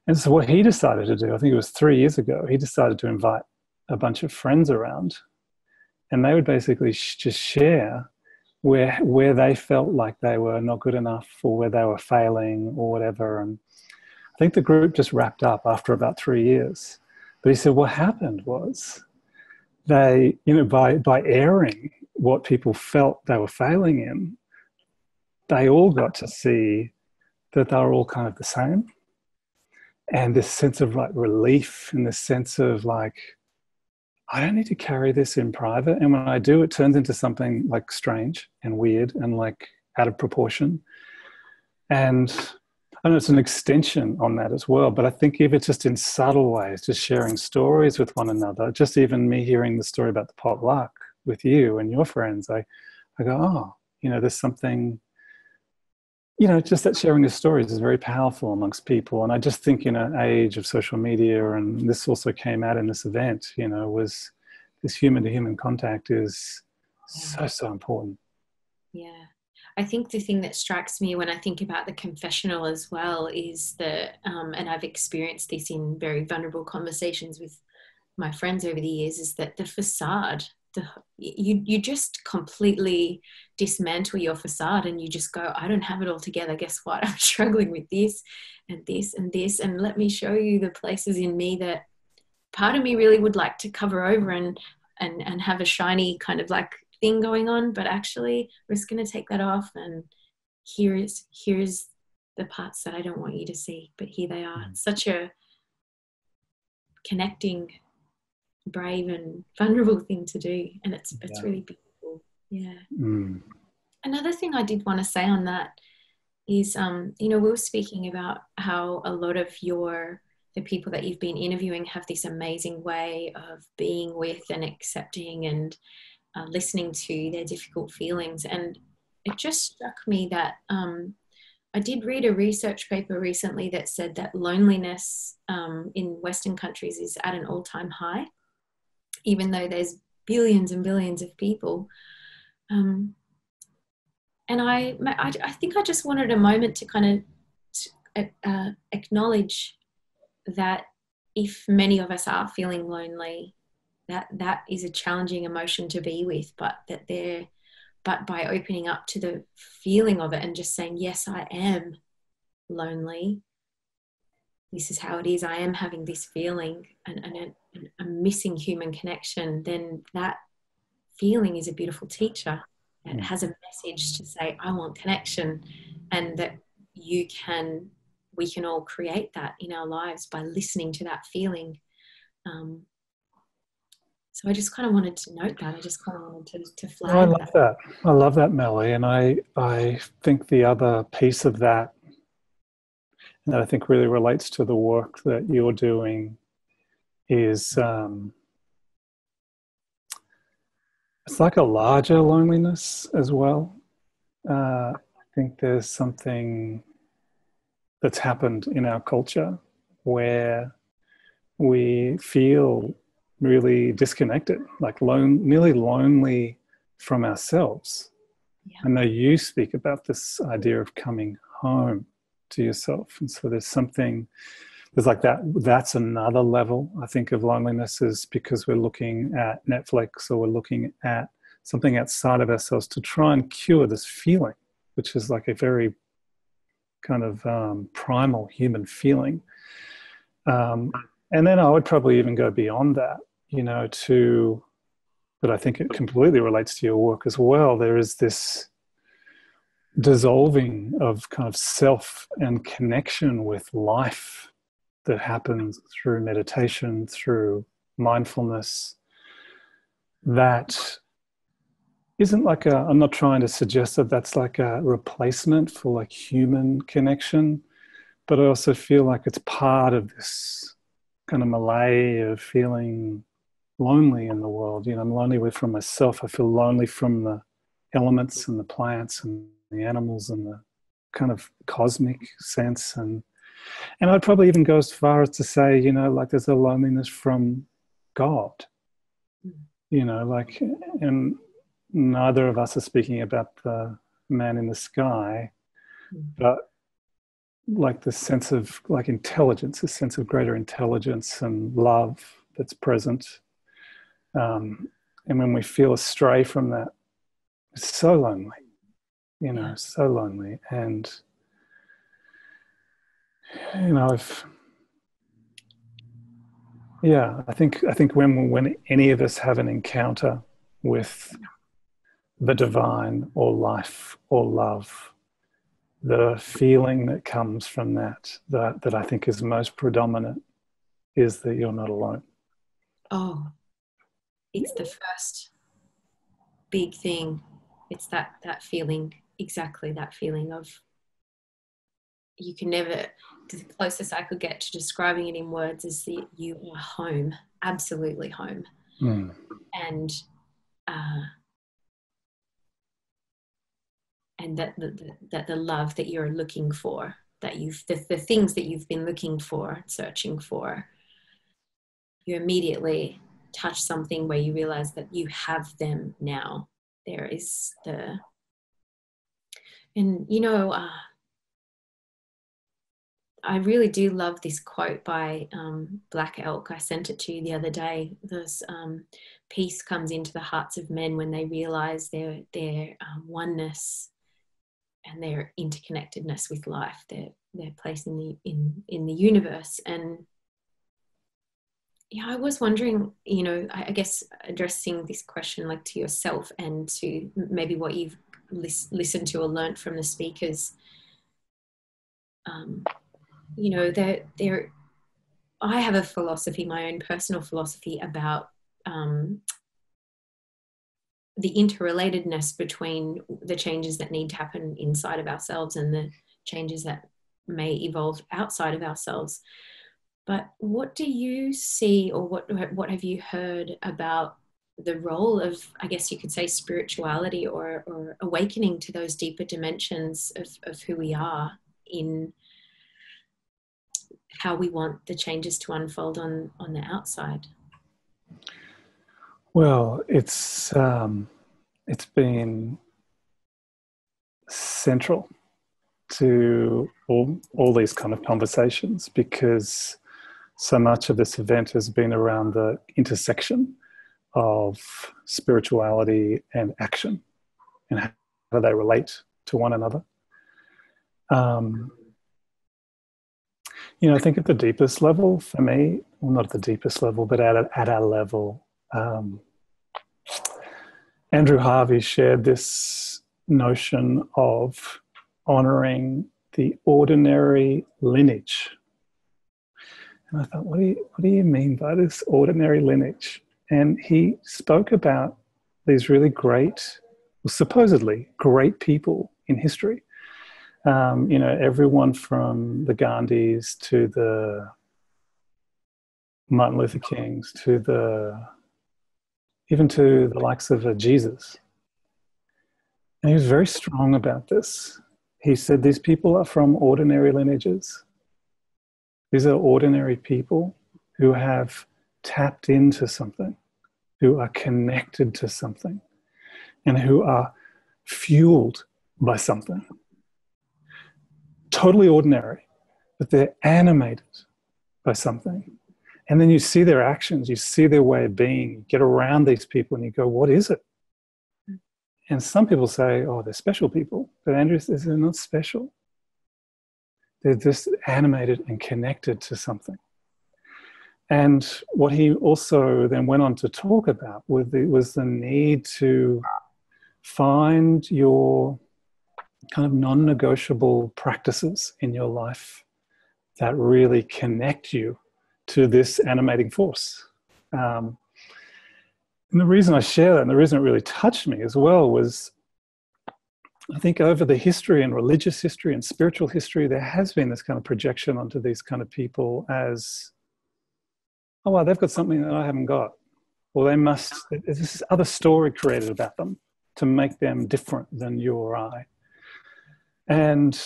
And so what he decided to do, I think it was 3 years ago, he decided to invite a bunch of friends around, and they would basically just share where they felt like they were not good enough, or where they were failing or whatever. And I think the group just wrapped up after about 3 years. But he said what happened was they, by airing what people felt they were failing in, they all got to see that they were all kind of the same. And this sense of like relief, and this sense of like, I don't need to carry this in private. And when I do, it turns into something like strange and weird and like out of proportion. And I know it's an extension on that as well, but I think if it's just in subtle ways, just sharing stories with one another, just even me hearing the story about the potluck with you and your friends, I go, oh, there's something, just that sharing the stories is very powerful amongst people. And I just think in an age of social media, and this also came out in this event, was this human to human contact is so important. Yeah. I think the thing that strikes me when I think about the confessional as well is that, and I've experienced this in very vulnerable conversations with my friends over the years, is that the facade, you just completely dismantle your facade, and you just go, I don't have it all together. Guess what? I'm struggling with this and this and this. And let me show you the places in me that part of me really would like to cover over and have a shiny kind of like thing going on, but actually we're just going to take that off, and here's the parts that I don't want you to see, but here they are. It's such a connecting, brave and vulnerable thing to do, and it's really beautiful. Another thing I did want to say on that is, we were speaking about how a lot of the people that you've been interviewing have this amazing way of being with and accepting and listening to their difficult feelings. And it just struck me that I did read a research paper recently that said that loneliness in Western countries is at an all-time high, even though there's billions and billions of people. And I think I just wanted a moment to kind of acknowledge that if many of us are feeling lonely, that is a challenging emotion to be with, but by opening up to the feeling of it and just saying, yes, I am lonely. This is how it is. I am having this feeling and I'm missing human connection. Then that feeling is a beautiful teacher. It has a message to say, I want connection, and that we can all create that in our lives by listening to that feeling. So I just kind of wanted to note that. I just kind of wanted to flag I love that. I love that, Melly. And I think the other piece of that I think really relates to the work that you're doing is it's like a larger loneliness as well. I think there's something that's happened in our culture where we feel really disconnected, like nearly lonely from ourselves. Yeah. I know you speak about this idea of coming home to yourself. And so there's like that's another level, I think, of loneliness, is because we're looking at Netflix or we're looking at something outside of ourselves to try and cure this feeling, which is like a very kind of primal human feeling. And then I would probably even go beyond that, but I think it completely relates to your work as well. There is this dissolving of kind of self and connection with life that happens through meditation, through mindfulness, that isn't like I'm not trying to suggest that that's like a replacement for like human connection, but I also feel like it's part of this kind of malay of feeling lonely in the world. I'm lonely from myself. I feel lonely from the elements and the plants and the animals and the kind of cosmic sense. And I'd probably even go as far as to say, like there's a loneliness from God, and neither of us are speaking about the man in the sky, but like the sense of like intelligence, a sense of greater intelligence and love that's present. And when we feel astray from that, it's so lonely, so lonely. And, I think when any of us have an encounter with the divine or life or love, the feeling that comes from that I think is most predominant is that you're not alone. Oh, it's the first big thing. It's that feeling, exactly that feeling of, you can never, the closest I could get to describing it in words is that you are home, absolutely home. And that the love that you're looking for, that the things that you've been looking for, searching for, you immediately touch something where you realize that you have them now. There is I really do love this quote by Black Elk. I sent it to you the other day. This peace comes into the hearts of men when they realize their oneness and their interconnectedness with life, their place in the universe. And I was wondering, I guess addressing this question like to yourself and to maybe what you've listened to or learnt from the speakers, you know, there. I have a philosophy, my own personal philosophy about the interrelatedness between the changes that need to happen inside of ourselves and the changes that may evolve outside of ourselves. But what do you see, or what have you heard about the role of, I guess you could say, spirituality or awakening to those deeper dimensions of who we are, in how we want the changes to unfold on the outside? Well, it's been central to all these kind of conversations, because so much of this event has been around the intersection of spirituality and action, and how do they relate to one another. You know, I think at the deepest level for me, well, not at the deepest level, but at our level, Andrew Harvey shared this notion of honoring the ordinary lineage. And I thought, what do you mean by this ordinary lineage? And he spoke about these really great, well, supposedly great people in history. You know, everyone from the Gandhis to the Martin Luther Kings to even to the likes of Jesus. And he was very strong about this. He said, these people are from ordinary lineages. These are ordinary people who have tapped into something, who are connected to something, and who are fueled by something. Totally ordinary, but they're animated by something. And then you see their actions, you see their way of being, you get around these people and you go, what is it? And some people say, oh, they're special people. But Andrew says they're not special. They're just animated and connected to something. And what he also then went on to talk about was the need to find your kind of non-negotiable practices in your life that really connect you to this animating force. And the reason I share that, and the reason it really touched me as well, was I think over the history and religious history and spiritual history, there has been this kind of projection onto these kind of people as, oh, wow, they've got something that I haven't got. Or there's this other story created about them to make them different than you or I. And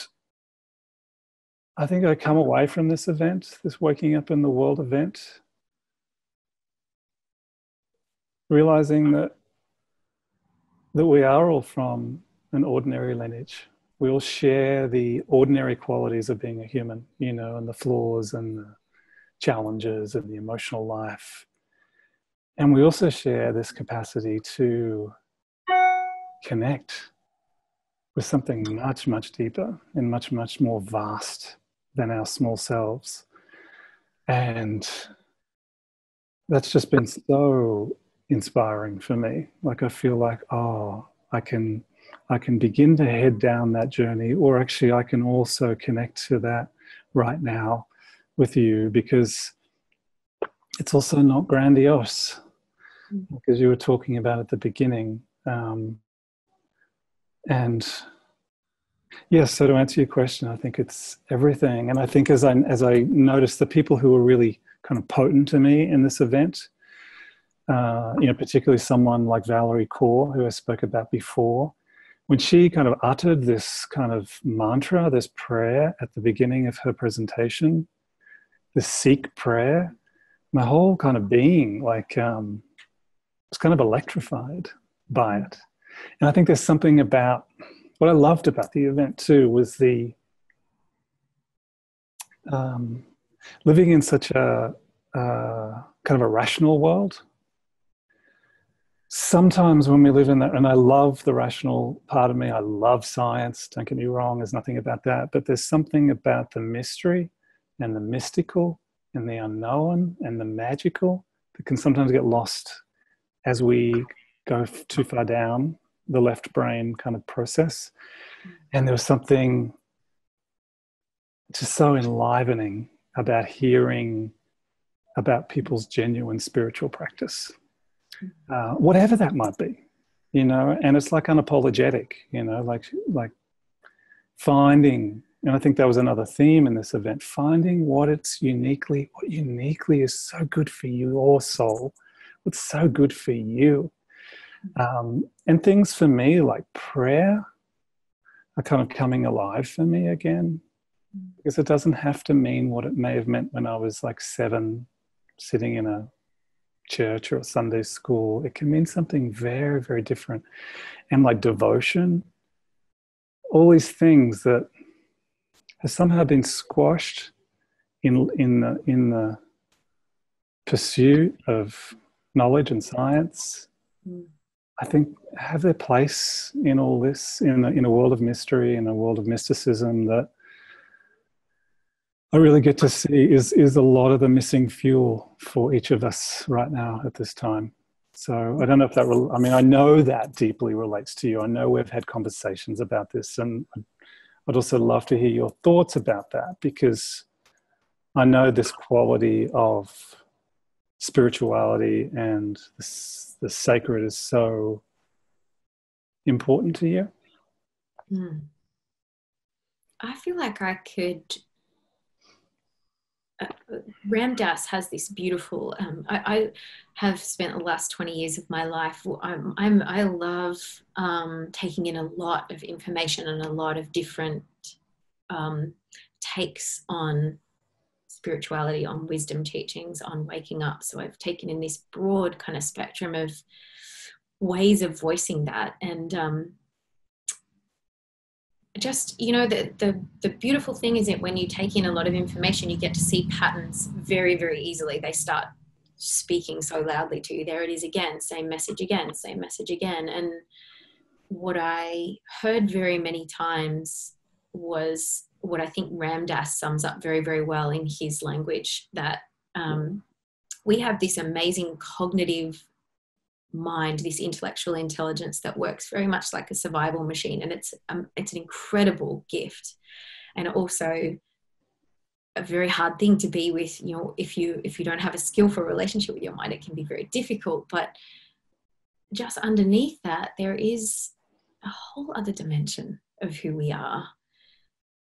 I think I come away from this event, this Waking Up in the World event, realizing that we are all from an ordinary lineage. We all share the ordinary qualities of being a human, you know, and the flaws and the challenges and the emotional life. And we also share this capacity to connect with something much, much deeper and much, much more vast than our small selves. And that's just been so inspiring for me. Like, I feel like, oh, I can begin to head down that journey, or actually I can also connect to that right now with you, because it's also not grandiose, because you were talking about at the beginning. And yes, so to answer your question, I think it's everything. And I think as I noticed the people who were really kind of potent to me in this event, you know, particularly someone like Valerie Kaur, who I spoke about before, when she kind of uttered this kind of mantra, this prayer at the beginning of her presentation, this Sikh prayer, my whole kind of being like was kind of electrified by it. And I think there's something about what I loved about the event too, was the living in such a kind of a rational world. Sometimes when we live in that, and I love the rational part of me, I love science, don't get me wrong, there's nothing about that, but there's something about the mystery and the mystical and the unknown and the magical that can sometimes get lost as we go too far down the left brain kind of process. And there was something just so enlivening about hearing about people's genuine spiritual practice, whatever that might be, you know. And it's like unapologetic, you know, like finding, and I think that was another theme in this event, finding what uniquely is so good for your soul, what's so good for you. And things for me like prayer are kind of coming alive for me again, because it doesn't have to mean what it may have meant when I was like 7, sitting in a church or a Sunday school. It can mean something very, very different. And like devotion, all these things that have somehow been squashed in the pursuit of knowledge and science, I think have their place in all this, in a world of mystery, in a world of mysticism that I really get to see is a lot of the missing fuel for each of us right now at this time. So I don't know if that, I mean, I know that deeply relates to you. I know we've had conversations about this, and I'd also love to hear your thoughts about that, because I know this quality of spirituality and the sacred is so important to you. I feel like I could. Ram Dass has this beautiful. I have spent the last 20 years of my life. I love taking in a lot of information and a lot of different takes on spirituality, on wisdom teachings, on waking up. So I've taken in this broad kind of spectrum of ways of voicing that, and just, you know, the beautiful thing is that when you take in a lot of information, you get to see patterns very, very easily. They start speaking so loudly to you. There it is again, same message again, same message again. And what I heard very many times was what I think Ram Dass sums up very, very well in his language, that we have this amazing cognitive mind, this intellectual intelligence that works very much like a survival machine, and it's an incredible gift, and also a very hard thing to be with. You know, if you don't have a skillful relationship with your mind, it can be very difficult. But just underneath that, there is a whole other dimension of who we are,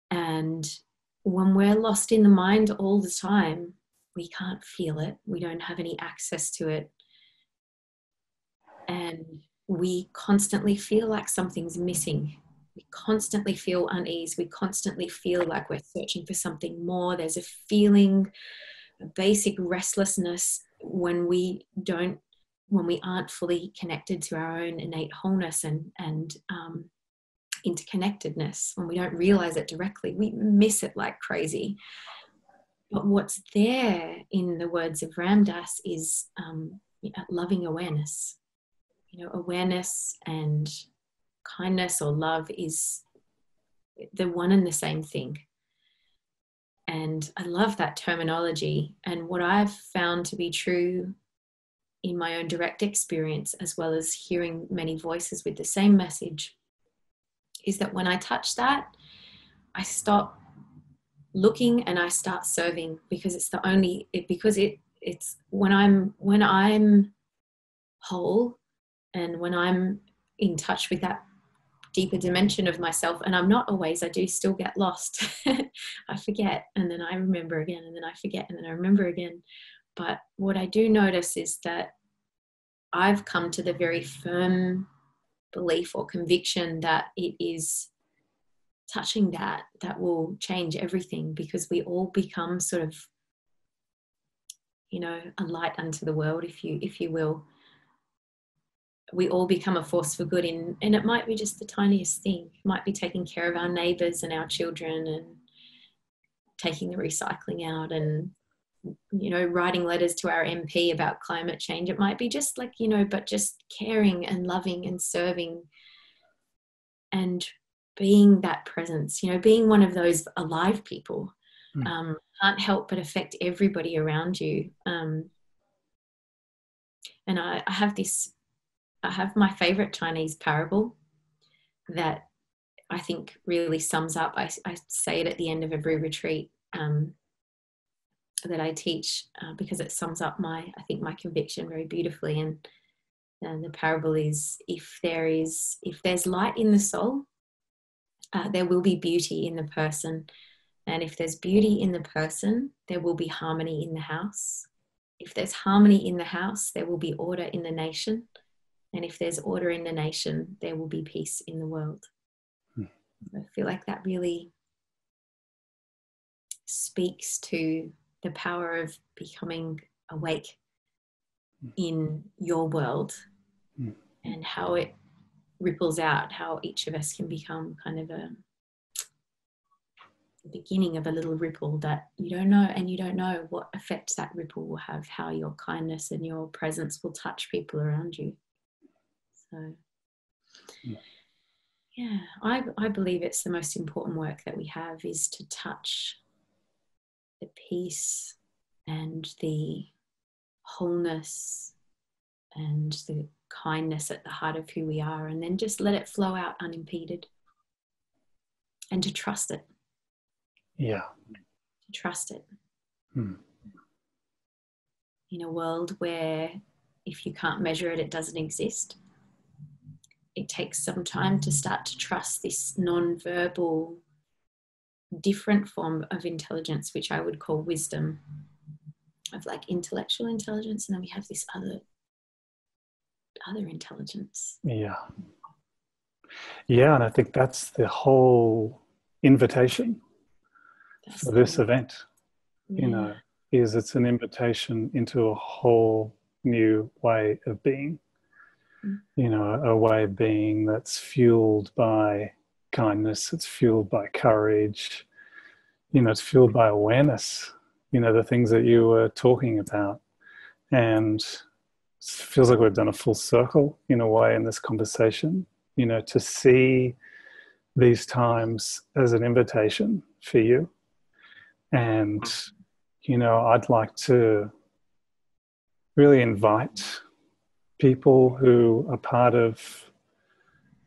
and when we're lost in the mind all the time, we can't feel it, we don't have any access to it, and we constantly feel like something's missing. We constantly feel unease. We constantly feel like we're searching for something more. There's a feeling, a basic restlessness when we aren't fully connected to our own innate wholeness and interconnectedness. When we don't realize it directly, we miss it like crazy. But what's there in the words of Ram Dass is loving awareness. You know, awareness and kindness or love is the one and the same thing. And I love that terminology. And what I've found to be true in my own direct experience, as well as hearing many voices with the same message, is that when I touch that, I stop looking and I start serving, because it's it's when I'm whole, and when I'm in touch with that deeper dimension of myself, and I'm not always, I do still get lost. I forget, and then I remember again, and then I forget, and then I remember again. But what I do notice is that I've come to the very firm belief or conviction that it is touching that will change everything, because we all become sort of, you know, a light unto the world, if you will. We all become a force for good, and it might be just the tiniest thing. It might be taking care of our neighbours and our children, and taking the recycling out, and, you know, writing letters to our MP about climate change. It might be just like, you know, but just caring and loving and serving and being that presence, you know, being one of those alive people. Can't help but affect everybody around you. And I have my favorite Chinese parable that I think really sums up, I say it at the end of every retreat that I teach, because it sums up I think my conviction very beautifully. And the parable is, if there's light in the soul, there will be beauty in the person. And if there's beauty in the person, there will be harmony in the house. If there's harmony in the house, there will be order in the nation. And if there's order in the nation, there will be peace in the world. I feel like that really speaks to the power of becoming awake in your world, and how it ripples out, how each of us can become kind of the beginning of a little ripple that you don't know what effect that ripple will have, how your kindness and your presence will touch people around you. So yeah, I believe it's the most important work that we have, is to touch the peace and the wholeness and the kindness at the heart of who we are, and then just let it flow out unimpeded, and to trust it. Yeah. To trust it. In a world where if you can't measure it, it doesn't exist. It takes some time to start to trust this non-verbal, different form of intelligence, which I would call wisdom, of like intellectual intelligence, and then we have this other intelligence. Yeah, and I think that's the whole invitation for this event. You know, is it's an invitation into a whole new way of being. You know, a way of being that's fueled by kindness, it's fueled by courage, you know, it's fueled by awareness, you know, the things that you were talking about. And it feels like we've done a full circle in a way in this conversation, you know, to see these times as an invitation for you. And, you know, I'd like to really invite people who are part of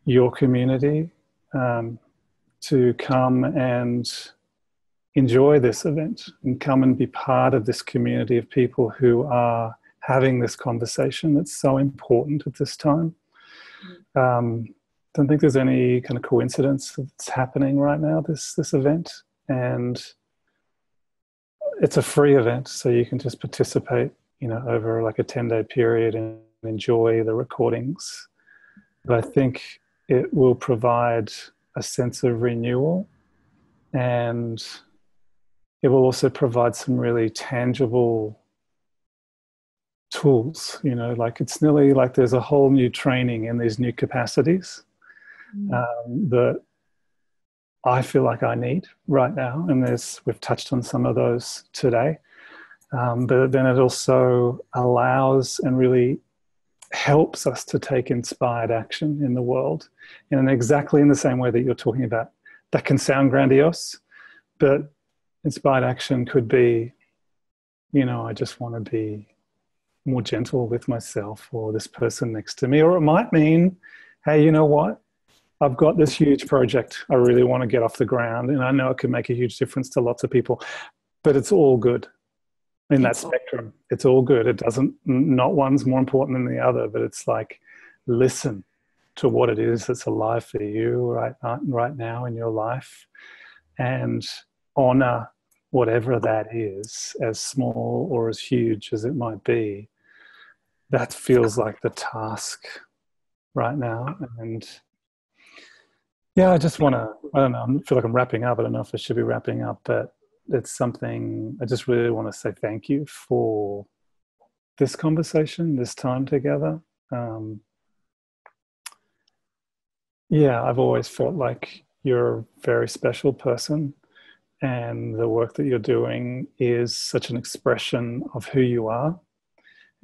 your community to come and enjoy this event and come and be part of this community of people who are having this conversation that's so important at this time. Don't think there's any kind of coincidence that's happening right now, this event. And it's a free event, so you can just participate, you know, over like a 10-day period and enjoy the recordings. But I think it will provide a sense of renewal, and it will also provide some really tangible tools, you know, like it's nearly like there's a whole new training in these new capacities that I feel like I need right now. And we've touched on some of those today. But then it also allows and really helps us to take inspired action in the world in exactly in the same way that you're talking about. That can sound grandiose, but inspired action could be, you know, I just want to be more gentle with myself or this person next to me. Or it might mean, hey, you know what? I've got this huge project I really want to get off the ground, and I know it can make a huge difference to lots of people, but it's all good in that spectrum. It's all good. It doesn't, not one's more important than the other, but it's like, listen to what it is that's alive for you right now in your life, and honor whatever that is, as small or as huge as it might be. That feels like the task right now. And yeah, I just want to, I don't know, I feel like I'm wrapping up. I don't know if I should be wrapping up, but it's something I just really want to say thank you for this conversation, this time together. Yeah, I've always felt like you're a very special person, and the work that you're doing is such an expression of who you are.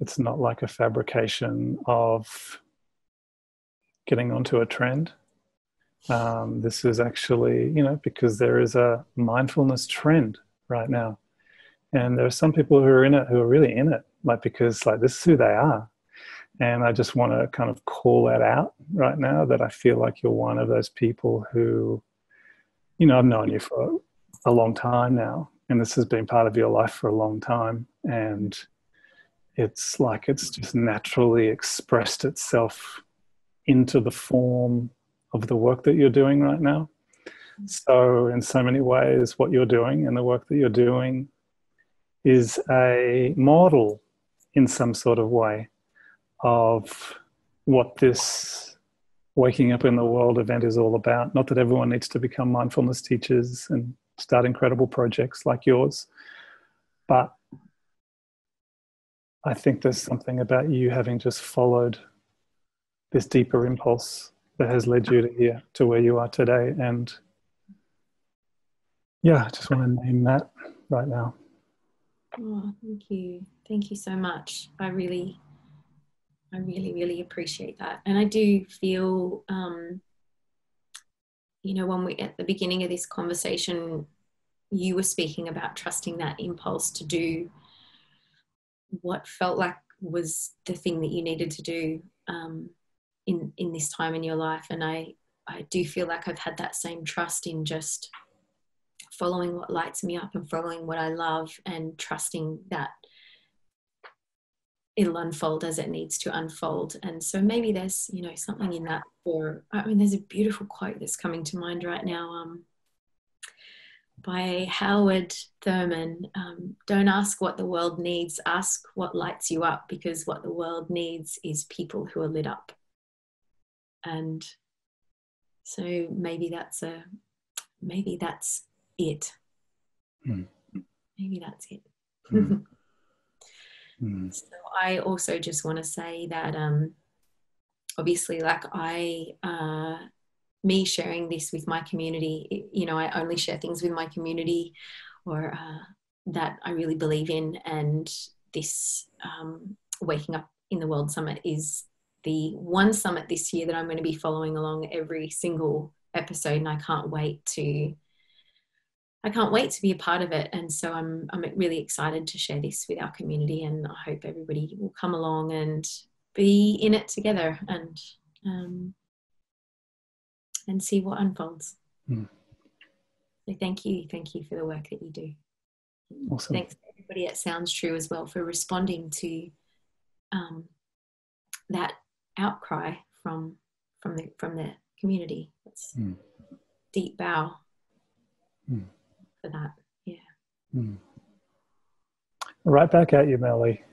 It's not like a fabrication of getting onto a trend. This is actually, you know, because there is a mindfulness trend right now. And there are some people who are in it, who are really in it, like, because like this is who they are. And I just want to kind of call that out right now, that I feel like you're one of those people who, you know, I've known you for a long time now, and this has been part of your life for a long time. And it's like it's just naturally expressed itself into the form of the work that you're doing right now. So in so many ways, what you're doing and the work that you're doing is a model in some sort of way of what this waking up in the world event is all about. Not that everyone needs to become mindfulness teachers and start incredible projects like yours, but I think there's something about you having just followed this deeper impulse that has led you to here, to where you are today. And yeah, I just want to name that right now. Oh, thank you. Thank you so much. I really appreciate that. And I do feel, you know, when we, at the beginning of this conversation, you were speaking about trusting that impulse to do what felt like was the thing that you needed to do in this time in your life. And I do feel like I've had that same trust in just following what lights me up and following what I love, and trusting that it'll unfold as it needs to unfold. And so maybe there's, you know, something in that. Or I mean, there's a beautiful quote that's coming to mind right now by Howard Thurman. Don't ask what the world needs, ask what lights you up, because what the world needs is people who are lit up. And so maybe that's it. Maybe that's it. So I also just want to say that obviously, like me sharing this with my community, you know, I only share things with my community or that I really believe in. And this Waking Up in the World Summit is the one summit this year that I'm going to be following along every single episode, and I can't wait to be a part of it. And so I'm really excited to share this with our community, and I hope everybody will come along and be in it together and see what unfolds. So thank you for the work that you do. Awesome. Thanks to everybody at Sounds True as well for responding to that outcry from the community. That's deep bow for that. Yeah. Right back at you, Melly.